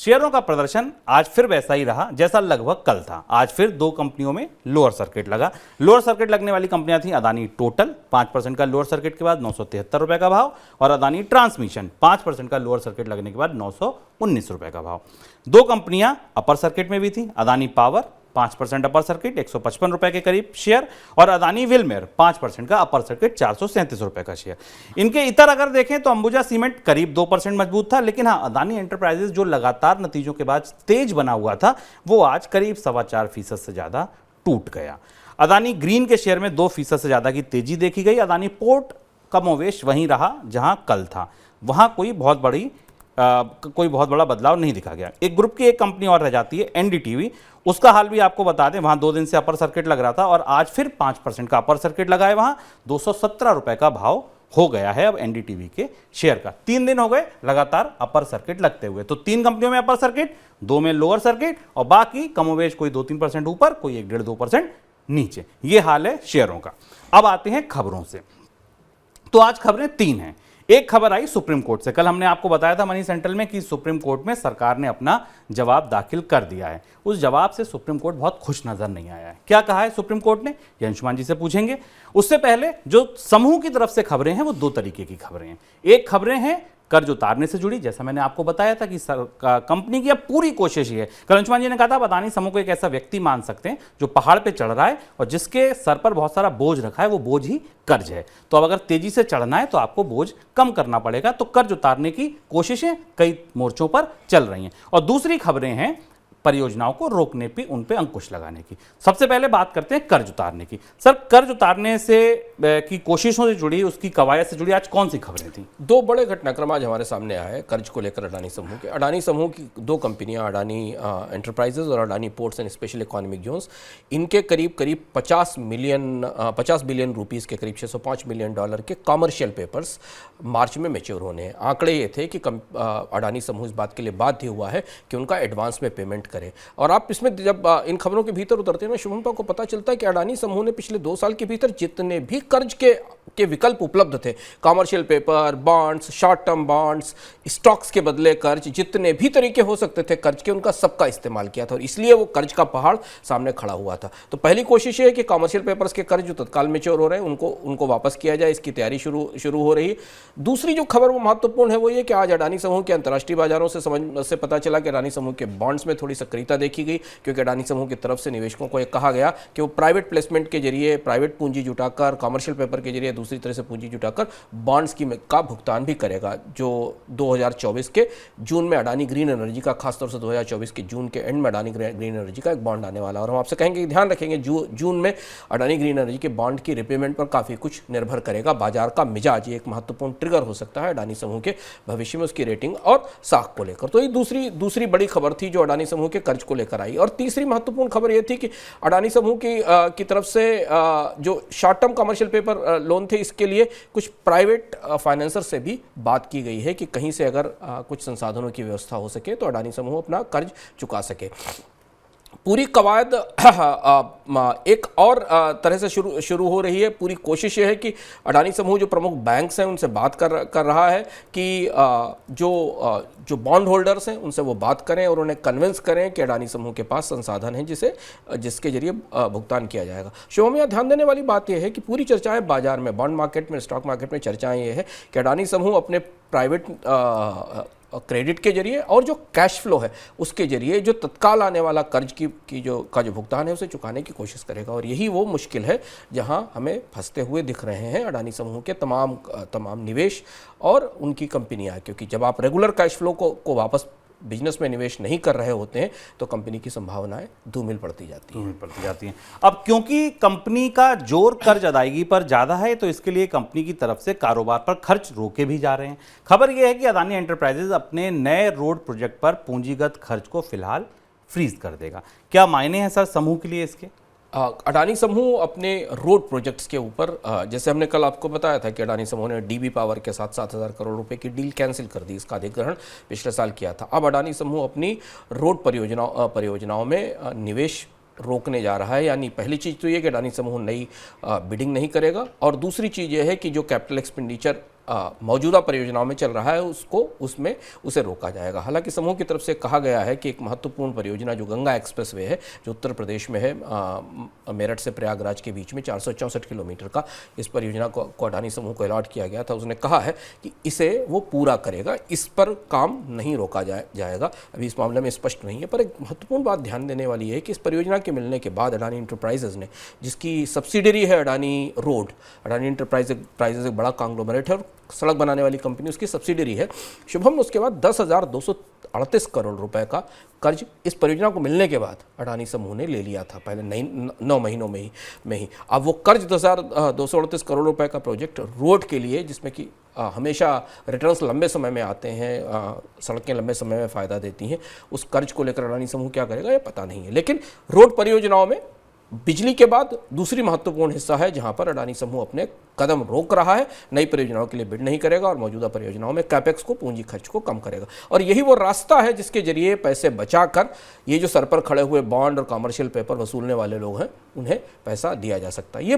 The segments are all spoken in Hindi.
शेयरों का प्रदर्शन आज फिर वैसा ही रहा जैसा लगभग कल था। आज फिर दो कंपनियों में लोअर सर्किट लगा। लोअर सर्किट लगने वाली कंपनियां थी अदानी टोटल 5% का लोअर सर्किट के बाद 973 रुपए का भाव, और अदानी ट्रांसमिशन 5% का लोअर सर्किट लगने के बाद 919 रुपए का भाव। दो कंपनियां अपर सर्किट में भी थी, अदानी पावर 5% अपर सर्किट 155 रुपए के करीब शेयर, और अदानी विलमेर 5% का अपर सर्किट 437 रुपए का शेयर। इनके इतर अगर देखें तो अंबुजा सीमेंट करीब 2% मजबूत था, लेकिन हाँ अदानी एंटरप्राइजेज जो लगातार नतीजों के बाद तेज बना हुआ था वो आज करीब 4.25% से ज्यादा टूट गया। अदानी ग्रीन के शेयर में 2% से ज्यादा की तेजी देखी गई। अदानी पोर्ट का मोवेश वहीं रहा जहां कल था, वहां कोई बहुत बड़ा बदलाव नहीं दिखा गया। एक ग्रुप की एक कंपनी और रह जाती है एनडीटीवी, उसका हाल भी आपको बता दें, वहां 2 दिन से अपर सर्किट लग रहा था और आज फिर 5% का अपर सर्किट लगा है, वहां 217 रुपए का भाव हो गया है अब एनडीटीवी के शेयर का। 3 दिन हो गए लगातार अपर सर्किट लगते हुए, तो 3 कंपनियों में अपर सर्किट, 2 में लोअर सर्किट, और बाकी कमोवेश कोई 2-3% ऊपर, कोई 1-1.5-2% नीचे। ये हाल है शेयरों का। अब आते हैं खबरों से, तो आज खबरें 3 हैं। एक खबर आई सुप्रीम कोर्ट से। कल हमने आपको बताया था मनी सेंट्रल में कि सुप्रीम कोर्ट में सरकार ने अपना जवाब दाखिल कर दिया है। उस जवाब से सुप्रीम कोर्ट बहुत खुश नजर नहीं आया है। क्या कहा है सुप्रीम कोर्ट ने, ये अंशुमान जी से पूछेंगे। उससे पहले जो समूह की तरफ से खबरें हैं वो 2 तरीके की खबरें हैं। एक खबरें हैं कर्ज उतारने से जुड़ी, जैसा मैंने आपको बताया था कि कंपनी की अब पूरी कोशिश ये है। कल अंशुमान जी ने कहा था अदानी समूह को एक ऐसा व्यक्ति मान सकते हैं जो पहाड़ पे चढ़ रहा है और जिसके सर पर बहुत सारा बोझ रखा है, वो बोझ ही कर्ज है। तो अब अगर तेजी से चढ़ना है तो आपको बोझ कम करना पड़ेगा। तो कर्ज उतारने की कोशिशें कई मोर्चों पर चल रही हैं। और दूसरी खबरें हैं परियोजनाओं को रोकने पे, उन पे अंकुश लगाने की। सबसे पहले बात करते हैं कर्ज उतारने की। सर, कर्ज उतारने से की कोशिशों से जुड़ी, उसकी कवायद से जुड़ी आज कौन सी खबरें थी? 2 बड़े घटनाक्रम आज हमारे सामने आए कर्ज को लेकर अडानी समूह के। अडानी समूह की 2 कंपनियां, अडानी एंटरप्राइजेज और Adani ports and special economic zones, इनके करीब 50 बिलियन रुपीस के करीब $605 मिलियन के कॉमर्शियल पेपर्स मार्च में मैच्योर होने हैं। आंकड़े ये थे कि अडानी समूह इस बात के लिए बाध्य हुआ है कि उनका एडवांस में पेमेंट करें। और आप इसमें जब इन खबरों के भीतर उतरते हैं ना शुभम, को पता चलता है कि अडानी समूह ने पिछले 2 साल के भीतर जितने भी कर्ज के विकल्प उपलब्ध थे, commercial paper, bonds, short term bonds, stocks के बदले कर्ज, जितने भी तरीके हो सकते थे कर्ज के, उनका सबका इस्तेमाल किया था और इसलिए वो कर्ज का पहाड़ सामने खड़ा हुआ था। तो पहली कोशिश ये है कि कॉमर्शियल पेपर्स के कर्ज जो तत्काल मैच्योर हो रहे हैं उनको वापस किया जाए, इसकी तैयारी शुरू हो रही है। दूसरी जो खबर वो महत्वपूर्ण है वो ये कि आज अडानी समूह के अंतर्राष्ट्रीय बाजारों से पता चला कि अडानी समूह के बॉन्ड्स में थोड़ी सक्रियता देखी गई, क्योंकि अडानी समूह की तरफ से निवेशकों को यह कहा गया कि वो प्राइवेट प्लेसमेंट के जरिए, प्राइवेट पूंजी जुटाकर, कॉमर्शियल पेपर के जरिए दूसरी तरह से पूंजी जुटाकर बॉन्ड्स का भुगतान भी करेगा। जो 2024 के जून में अडानी ग्रीन एनर्जी का, खासतौर से 2024 के जून के एंड में अडानी ग्रीन एनर्जी का एक बॉन्ड आने वाला है। और हम आपसे कहेंगे कि ध्यान रखेंगे जून में अडानी ग्रीन एनर्जी के बॉन्ड की रिपेमेंट पर काफ़ी कुछ निर्भर करेगा। बाजार का मिजाज ये एक महत्वपूर्ण ट्रिगर हो सकता है अडानी समूह के भविष्य में, उसकी रेटिंग और साख को लेकर। तो ये दूसरी बड़ी खबर थी जो अडानी समूह के कर्ज को लेकर आई। और तीसरी महत्वपूर्ण खबर यह थी कि अडानी समूह की तरफ से जो short term commercial paper loan थे, इसके लिए कुछ प्राइवेट फाइनेंसर से भी बात की गई है कि कहीं से अगर कुछ संसाधनों की व्यवस्था हो सके तो अडानी समूह अपना कर्ज चुका सके। पूरी कवायद एक और तरह से शुरू हो रही है। पूरी कोशिश ये है कि अडानी समूह जो प्रमुख बैंक्स हैं उनसे बात कर रहा है कि जो बॉन्ड होल्डर्स हैं उनसे वो बात करें और उन्हें कन्विंस करें कि अडानी समूह के पास संसाधन हैं जिसके जरिए भुगतान किया जाएगा। शुभम, यहाँ ध्यान देने वाली बात यह है कि पूरी चर्चाएं बाजार में, बॉन्ड मार्केट में, स्टॉक मार्केट में चर्चाएं ये है कि अडानी समूह अपने प्राइवेट क्रेडिट के जरिए और जो कैश फ्लो है उसके जरिए जो तत्काल आने वाला कर्ज का जो भुगतान है उसे चुकाने की कोशिश करेगा। और यही वो मुश्किल है जहां हमें फंसते हुए दिख रहे हैं अडानी समूह के तमाम निवेश और उनकी कंपनियां, क्योंकि जब आप रेगुलर कैश फ्लो को वापस बिजनेस में निवेश नहीं कर रहे होते हैं तो कंपनी की संभावनाएं धूमिल पड़ती जाती हैं। अब क्योंकि कंपनी का जोर कर्ज अदायगी पर ज्यादा है तो इसके लिए कंपनी की तरफ से कारोबार पर खर्च रोके भी जा रहे हैं। खबर यह है कि अदानी एंटरप्राइजेज अपने नए रोड प्रोजेक्ट पर पूंजीगत खर्च को फिलहाल फ्रीज कर देगा। क्या मायने हैं सर समूह के लिए इसके? अडानी समूह अपने रोड प्रोजेक्ट्स के ऊपर, जैसे हमने कल आपको बताया था कि अडानी समूह ने डीबी पावर के साथ 7,000 करोड़ रुपए की डील कैंसिल कर दी, इसका अधिग्रहण पिछले साल किया था। अब अडानी समूह अपनी रोड परियोजनाओं में निवेश रोकने जा रहा है। यानी पहली चीज़ तो ये कि अडानी समूह नई बिडिंग नहीं करेगा और दूसरी चीज़ ये है कि जो कैपिटल एक्सपेंडिचर मौजूदा परियोजनाओं में चल रहा है उसमें उसे रोका जाएगा। हालांकि समूह की तरफ से कहा गया है कि एक महत्वपूर्ण परियोजना जो गंगा एक्सप्रेसवे है, जो उत्तर प्रदेश में है, मेरठ से प्रयागराज के बीच में 464 किलोमीटर का, इस परियोजना को अडानी समूह को अलॉट किया गया था। उसने कहा है कि इसे वो पूरा करेगा, इस पर काम नहीं रोका जाएगा। अभी इस मामले में स्पष्ट नहीं है, पर एक महत्वपूर्ण बात ध्यान देने वाली है कि इस परियोजना के मिलने के बाद अडानी इंटरप्राइजेज ने, जिसकी सब्सिडरी है अडानी रोड, अडानी इंटरप्राइजेज एक बड़ा कांग्लोमरेट है और सड़क बनाने वाली कंपनी उसकी सब्सिडरी है, शुभम, उसके बाद 10,238 करोड़ रुपए का कर्ज इस परियोजना को मिलने के बाद अडानी समूह ने ले लिया था, पहले 9 महीनों में ही। अब वो कर्ज 10,238 करोड़ रुपए का प्रोजेक्ट रोड के लिए, जिसमें कि हमेशा रिटर्न्स लंबे समय में आते हैं, सड़कें लंबे समय में फ़ायदा देती हैं, उस कर्ज को लेकर अडानी समूह क्या करेगा ये पता नहीं है। लेकिन रोड परियोजनाओं में बिजली के बाद दूसरी महत्वपूर्ण हिस्सा है जहां पर अडानी समूह अपने कदम रोक रहा है, नई परियोजनाओं के लिए बिड नहीं करेगा और मौजूदा परियोजनाओं में कैपेक्स को, पूंजी खर्च को कम करेगा। और यही वो रास्ता है जिसके जरिए पैसे बचाकर ये जो सर पर खड़े हुए बॉन्ड और कमर्शियल पेपर वसूलने वाले लोग हैं उन्हें पैसा दिया जा सकता है। ये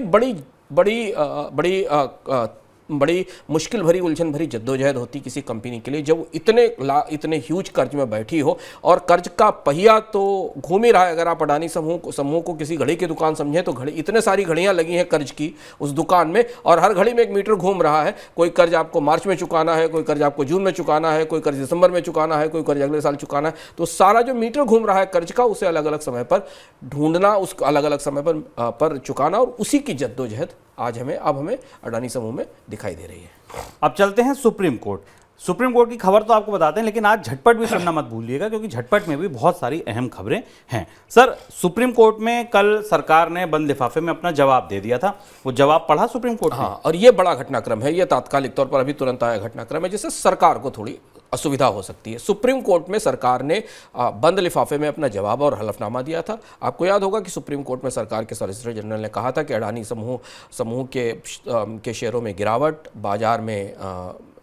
बड़ी मुश्किल भरी, उलझन भरी जद्दोजहद होती किसी कंपनी के लिए जब इतने ह्यूज कर्ज में बैठी हो और कर्ज का पहिया तो घूम ही रहा है। अगर आप अडानी समूह को किसी घड़ी की दुकान समझें तो इतने सारी घड़ियां लगी हैं कर्ज की उस दुकान में, और हर घड़ी में एक मीटर घूम रहा है। कोई कर्ज आपको मार्च में चुकाना है, कोई कर्ज आपको जून में चुकाना है, कोई कर्ज दिसंबर में चुकाना है, कोई कर्ज अगले साल चुकाना है। तो सारा जो मीटर घूम रहा है कर्ज का, उसे अलग अलग समय पर ढूंढना, उसको अलग अलग समय पर चुकाना, और उसी की जद्दोजहद अब हमें अडानी समूह में दिखाई दे रही है। अब चलते हैं सुप्रीम कोर्ट। सुप्रीम कोर्ट की खबर तो आपको बताते हैं, लेकिन आज झटपट भी सुनना मत भूलिएगा, क्योंकि झटपट में भी बहुत सारी अहम खबरें हैं। सर, सुप्रीम कोर्ट में कल सरकार ने बंद लिफाफे में अपना जवाब दे दिया था, वो जवाब पढ़ा सुप्रीम कोर्ट ने? हाँ, और ये बड़ा घटनाक्रम है, ये तात्कालिक तौर पर अभी तुरंत आया घटनाक्रम है, जिससे सरकार को थोड़ी असुविधा हो सकती है। सुप्रीम कोर्ट में सरकार ने बंद लिफाफे में अपना जवाब और हलफनामा दिया था। आपको याद होगा कि सुप्रीम कोर्ट में सरकार के सॉलिसिटर जनरल ने कहा था कि अडानी समूह के शेयरों में गिरावट, बाजार में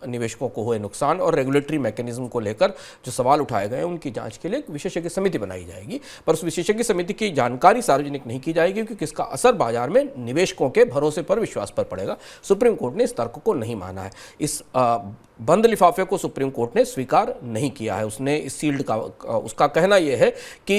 निवेशकों को हुए नुकसान और रेगुलेटरी मैकेनिज्म को लेकर जो सवाल उठाए गए उनकी जांच के लिए एक विशेषज्ञ समिति बनाई जाएगी, पर उस विशेषज्ञ समिति की जानकारी सार्वजनिक नहीं की जाएगी क्योंकि इसका असर बाजार में निवेशकों के भरोसे पर, विश्वास पर पड़ेगा। सुप्रीम कोर्ट ने इस तर्क को नहीं माना है। इस बंद लिफाफे को सुप्रीम कोर्ट ने स्वीकार नहीं किया है। उसने इस सील्ड का, उसका कहना यह है कि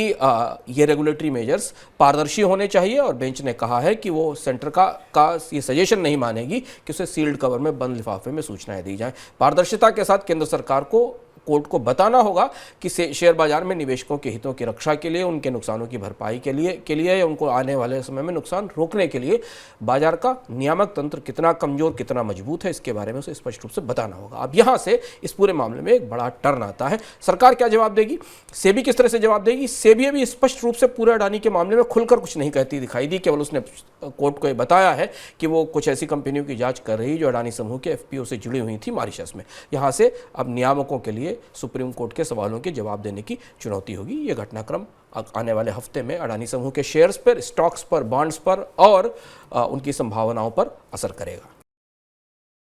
ये रेगुलेटरी मेजर्स पारदर्शी होने चाहिए, और बेंच ने कहा है कि वो सेंटर का ये सजेशन नहीं मानेगी कि उसे सील्ड कवर में बंद लिफाफे में सूचनाएं दी जाएं। पारदर्शिता के साथ केंद्र सरकार को, कोर्ट को बताना होगा कि शेयर बाजार में निवेशकों के हितों की रक्षा के लिए, उनके नुकसानों की भरपाई के लिए या उनको आने वाले समय में नुकसान रोकने के लिए बाजार का नियामक तंत्र कितना कमजोर, कितना मजबूत है, इसके बारे में उसे स्पष्ट रूप से बताना होगा। अब यहाँ से इस पूरे मामले में एक बड़ा टर्न आता है। सरकार क्या जवाब देगी, सेबी किस तरह से जवाब देगी? सेबी अभी स्पष्ट रूप से पूरे अडानी के मामले में खुलकर कुछ नहीं कहती दिखाई दी, केवल उसने कोर्ट को बताया है कि वो कुछ ऐसी कंपनियों की जांच कर रही जो अडानी समूह के एफपीओ से जुड़ी हुई थी मॉरिशस में। यहाँ से अब नियामकों के लिए सुप्रीम कोर्ट के सवालों के जवाब देने की चुनौती होगी। ये घटनाक्रम आने वाले हफ्ते में अडानी समूह के शेयर्स पर, स्टॉक्स पर, बॉन्ड्स पर और उनकी संभावनाओं पर असर करेगा।